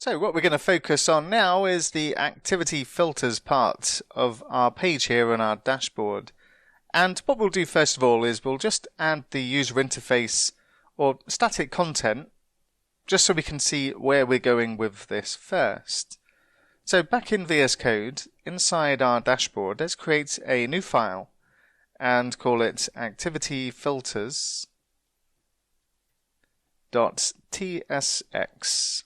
So what we're going to focus on now is the activity filters part of our page here on our dashboard. And what we'll do first of all is we'll just add the user interface or static content just so we can see where we're going with this first. So back in VS Code, inside our dashboard, let's create a new file and call it activityfilters.tsx.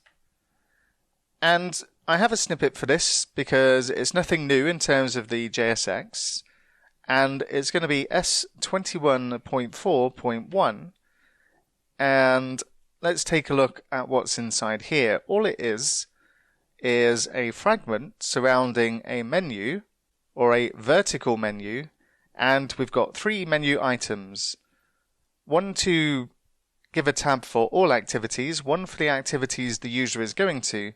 And I have a snippet for this because it's nothing new in terms of the JSX, and it's going to be S21.4.1. And let's take a look at what's inside here. All it is a fragment surrounding a menu or a vertical menu, and we've got three menu items. One to give a tab for all activities, one for the activities the user is going to,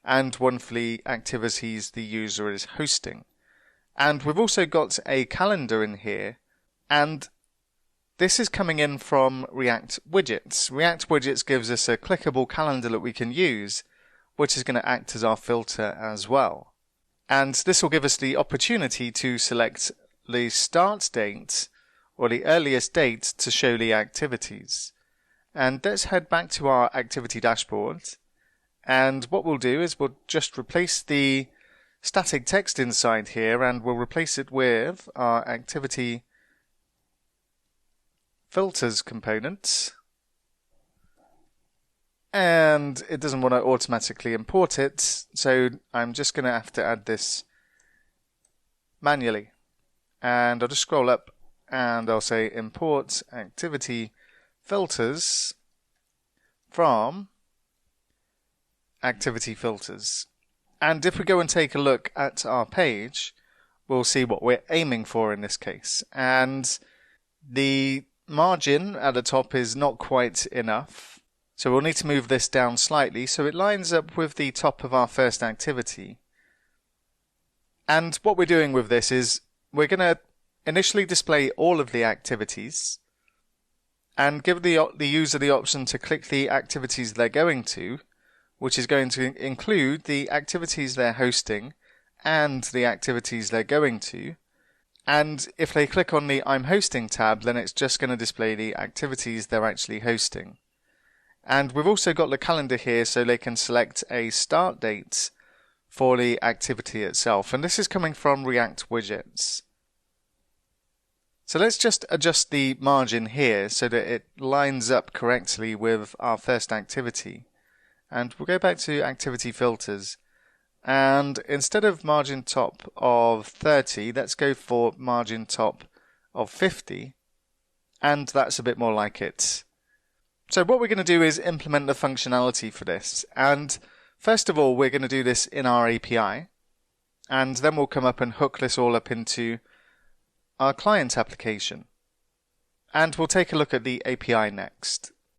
and one for the activities the user is hosting. And we've also got a calendar in here, and this is coming in from React Widgets. React Widgets gives us a clickable calendar that we can use, which is going to act as our filter as well. And this will give us the opportunity to select the start date or the earliest date to show the activities. And let's head back to our activity dashboard. And what we'll do is we'll just replace the static text inside here, and we'll replace it with our activity filters component. And it doesn't want to automatically import it, so I'm just going to have to add this manually. And I'll just scroll up and I'll say import activity filters from activity filters. And if we go and take a look at our page, we'll see what we're aiming for in this case. And the margin at the top is not quite enough, so we'll need to move this down slightly so it lines up with the top of our first activity. And what we're doing with this is we're going to initially display all of the activities and give the user the option to click the activities they're going to, which is going to include the activities they're hosting and the activities they're going to. And if they click on the I'm hosting tab, then it's just going to display the activities they're actually hosting. And we've also got the calendar here so they can select a start date for the activity itself. And this is coming from React Widgets. So let's just adjust the margin here so that it lines up correctly with our first activity. And we'll go back to activity filters. And instead of margin top of 30, let's go for margin top of 50. And that's a bit more like it. So what we're going to do is implement the functionality for this. And first of all, we're going to do this in our API. And then we'll come up and hook this all up into our client application. And we'll take a look at the API next.